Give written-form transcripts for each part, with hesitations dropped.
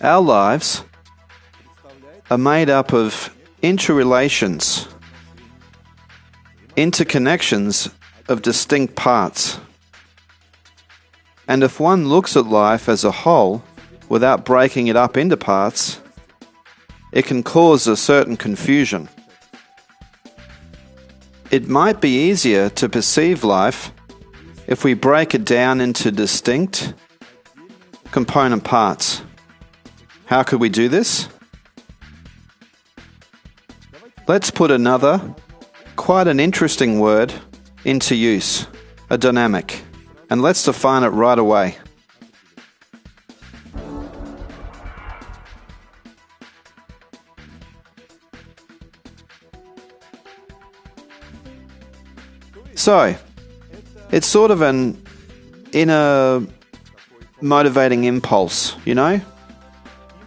Our lives are made up of interrelations, interconnections of distinct parts. And if one looks at life as a whole without breaking it up into parts, it can cause a certain confusion. It might be easier to perceive life if we break it down into distinct component parts. How could we do this? Let's put another, quite an interesting word into use, a dynamic, and let's define it right away. So, it's sort of an inner motivating impulse,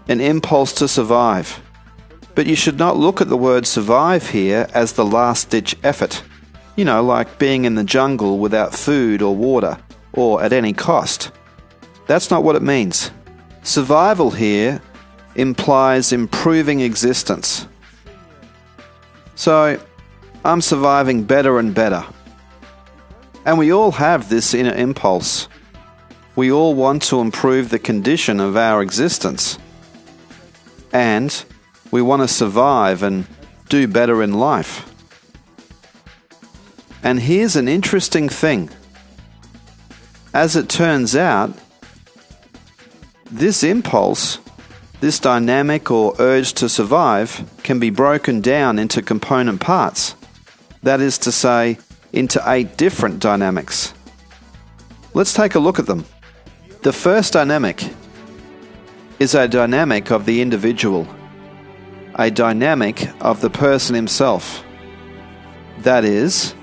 an impulse to survive. But you should not look at the word survive here as the last-ditch effort, like being in the jungle without food or water, or at any cost. That's not what it means. Survival here implies improving existence. So, I'm surviving better and better. And we all have this inner impulse. We all want to improve the condition of our existence. And we want to survive and do better in life. And here's an interesting thing. As it turns out, this impulse, this dynamic or urge to survive, can be broken down into component parts. That is to say, into 8 different dynamics. Let's take a look at them. The first dynamic is a dynamic of the individual, a dynamic of the person himself. That is,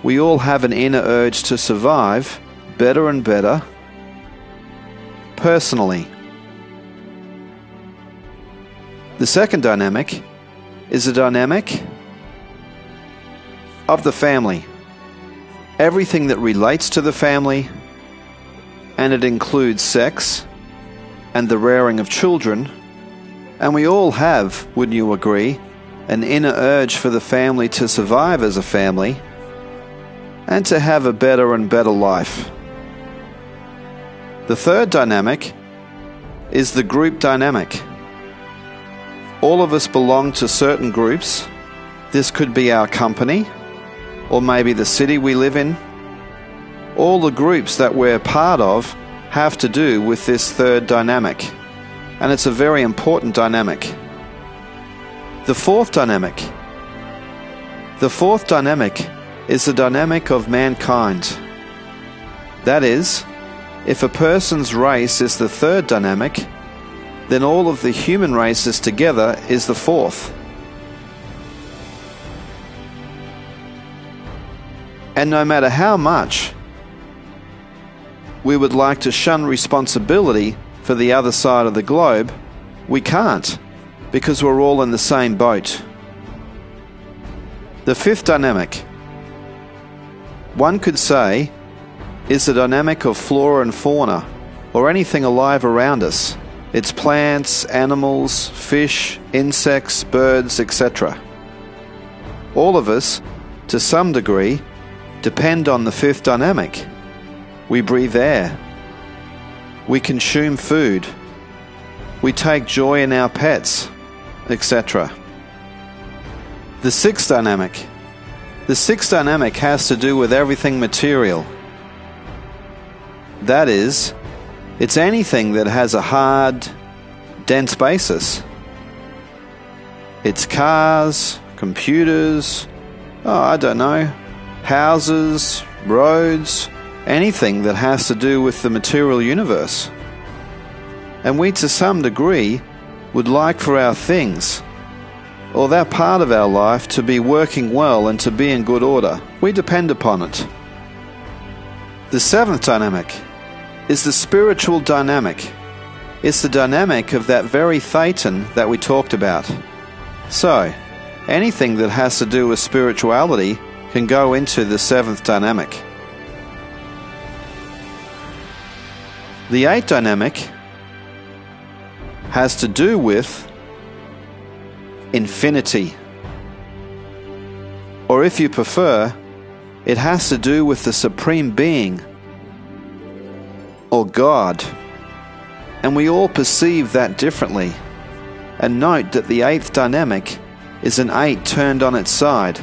we all have an inner urge to survive better and better personally. The second dynamic is a dynamic of the family. Everything that relates to the family, and it includes sex and the rearing of children. And we all have, wouldn't you agree, an inner urge for the family to survive as a family and to have a better and better life. The third dynamic is the group dynamic. All of us belong to certain groups. This could be our company, or maybe the city we live in. All the groups that we're part of have to do with this third dynamic, and it's a very important dynamic. The fourth dynamic is the dynamic of mankind. That is, if a person's race is the third dynamic, then all of the human races together is the fourth. And no matter how much we would like to shun responsibility for the other side of the globe, we can't, because we're all in the same boat. The fifth dynamic, one could say, is the dynamic of flora and fauna, or anything alive around us. It's plants, animals, fish, insects, birds, etc. All of us, to some degree, depend on the fifth dynamic. We breathe air. We consume food. We take joy in our pets, etc. The sixth dynamic. The sixth dynamic has to do with everything material. That is, it's anything that has a hard, dense basis. It's cars, computers, houses, roads, anything that has to do with the material universe. And we, to some degree, would like for our things, or that part of our life, to be working well and to be in good order. We depend upon it. The seventh dynamic is the spiritual dynamic. It's the dynamic of that very thetan that we talked about. So, anything that has to do with spirituality can go into the seventh dynamic. The eighth dynamic has to do with infinity. Or if you prefer, it has to do with the Supreme Being, or God. And we all perceive that differently. And note that the eighth dynamic is an 8 turned on its side,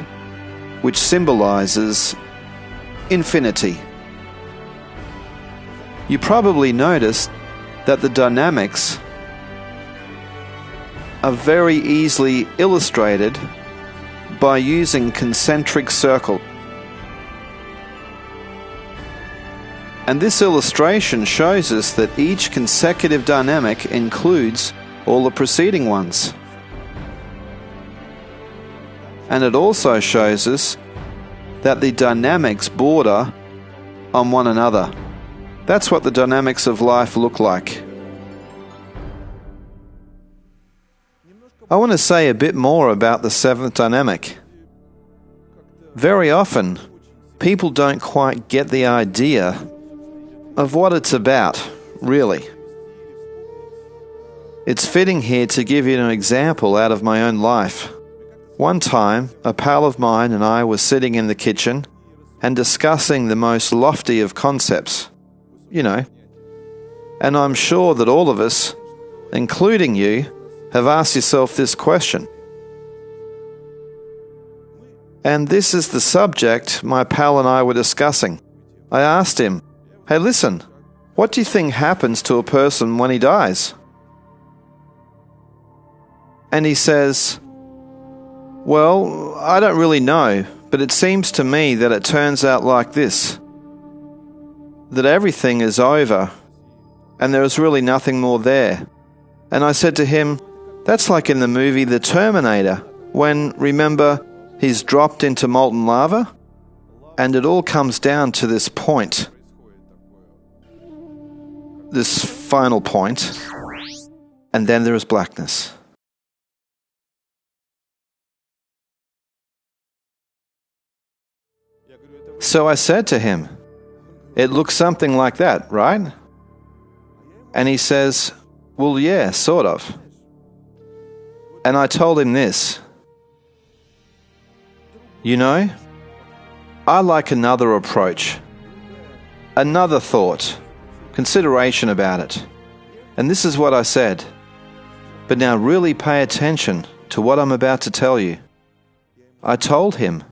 which symbolizes infinity. You probably noticed that the dynamics are very easily illustrated by using concentric circle. And this illustration shows us that each consecutive dynamic includes all the preceding ones. And it also shows us that the dynamics border on one another. That's what the dynamics of life look like. I want to say a bit more about the seventh dynamic. Very often, people don't quite get the idea of what it's about, really. It's fitting here to give you an example out of my own life. One time, a pal of mine and I were sitting in the kitchen and discussing the most lofty of concepts, and I'm sure that all of us, including you, have asked yourself this question. And this is the subject my pal and I were discussing. I asked him, "Hey, listen, what do you think happens to a person when he dies?" And he says, "Well, I don't really know, but it seems to me that it turns out like this, that everything is over and there is really nothing more there." And I said to him, "That's like in the movie The Terminator, when, remember, he's dropped into molten lava? And it all comes down to this point, this final point, and then there is blackness." So I said to him, "It looks something like that, right?" And he says, "Well, yeah, sort of." And I told him this, I like another approach, another thought, consideration about it. And this is what I said. But now really pay attention to what I'm about to tell you. I told him,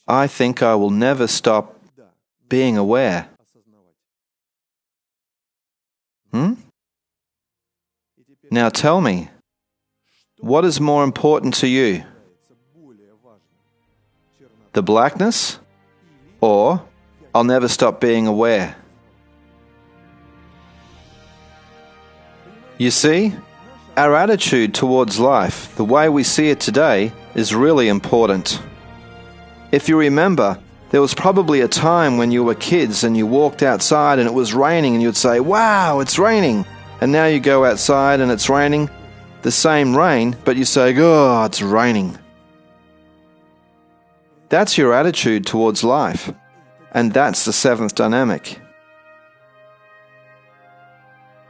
I think I will never stop being aware. Now tell me, what is more important to you? The blackness, or I'll never stop being aware? You see, our attitude towards life, the way we see it today, is really important. If you remember, there was probably a time when you were kids and you walked outside and it was raining and you'd say, "Wow, it's raining." And now you go outside and it's raining, the same rain, but you say, "Oh, it's raining." That's your attitude towards life. And that's the seventh dynamic.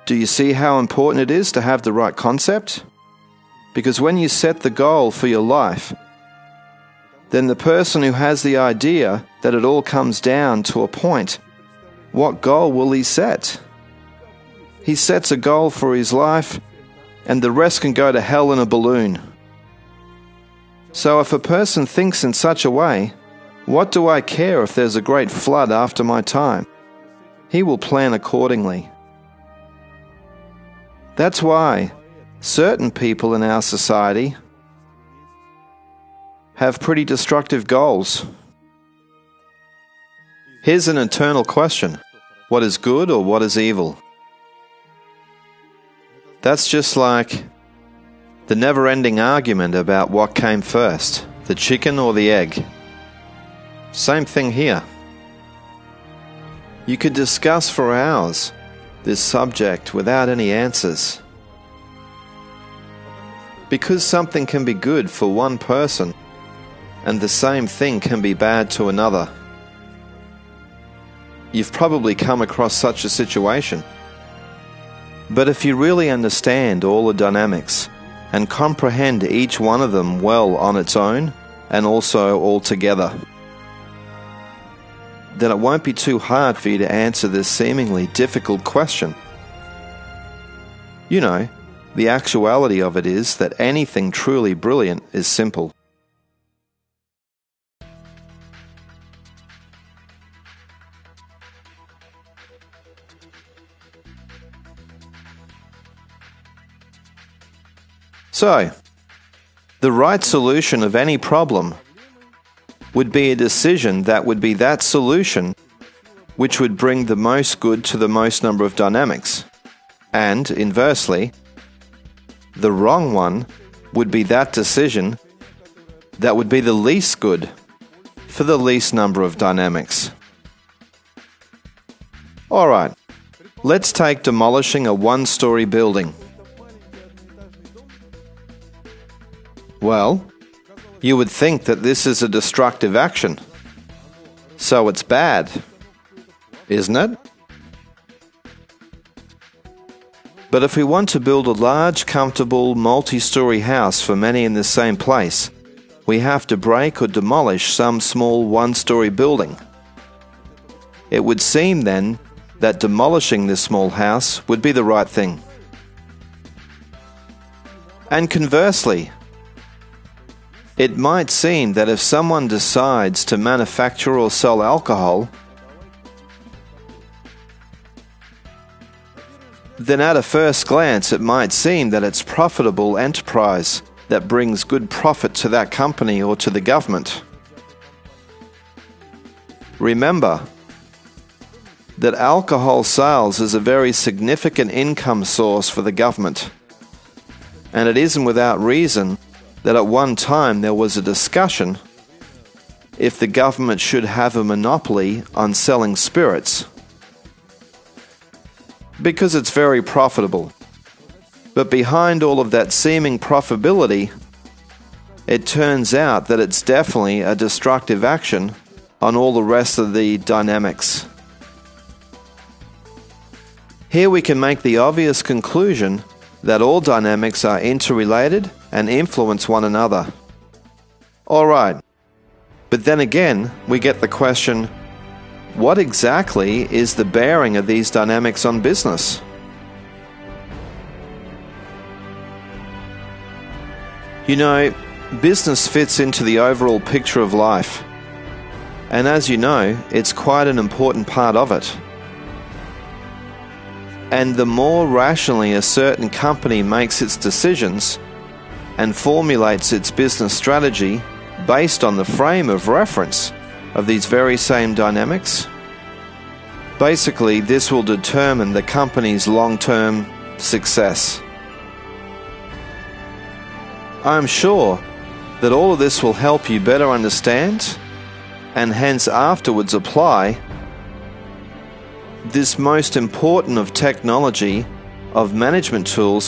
Do you see how important it is to have the right concept? Because when you set the goal for your life, then the person who has the idea that it all comes down to a point, what goal will he set? He sets a goal for his life, and the rest can go to hell in a balloon. So if a person thinks in such a way, what do I care if there's a great flood after my time? He will plan accordingly. That's why certain people in our society have pretty destructive goals. Here's an eternal question. What is good or what is evil? That's just like the never-ending argument about what came first, the chicken or the egg. Same thing here. You could discuss for hours this subject without any answers. Because something can be good for one person, and the same thing can be bad to another. You've probably come across such a situation. But if you really understand all the dynamics and comprehend each one of them well on its own and also all together, then it won't be too hard for you to answer this seemingly difficult question. You know, the actuality of it is that anything truly brilliant is simple. So, the right solution of any problem would be a decision that would be that solution which would bring the most good to the most number of dynamics. And, inversely, the wrong one would be that decision that would be the least good for the least number of dynamics. Alright, let's take demolishing a one-story building. Well, you would think that this is a destructive action. So it's bad, isn't it? But if we want to build a large, comfortable, multi-story house for many in the same place, we have to break or demolish some small one-story building. It would seem then that demolishing this small house would be the right thing. And conversely, it might seem that if someone decides to manufacture or sell alcohol, then at a first glance it might seem that it's a profitable enterprise that brings good profit to that company or to the government. Remember that alcohol sales is a very significant income source for the government, and it isn't without reason that at one time there was a discussion if the government should have a monopoly on selling spirits, because it's very profitable. But behind all of that seeming profitability, it turns out that it's definitely a destructive action on all the rest of the dynamics. Here we can make the obvious conclusion that all dynamics are interrelated and influence one another. Alright, but then again, we get the question, what exactly is the bearing of these dynamics on business? You know, business fits into the overall picture of life, and as you know, it's quite an important part of it. And the more rationally a certain company makes its decisions and formulates its business strategy based on the frame of reference of these very same dynamics, basically this will determine the company's long-term success. I'm sure that all of this will help you better understand and hence afterwards apply this most important of technology of management tools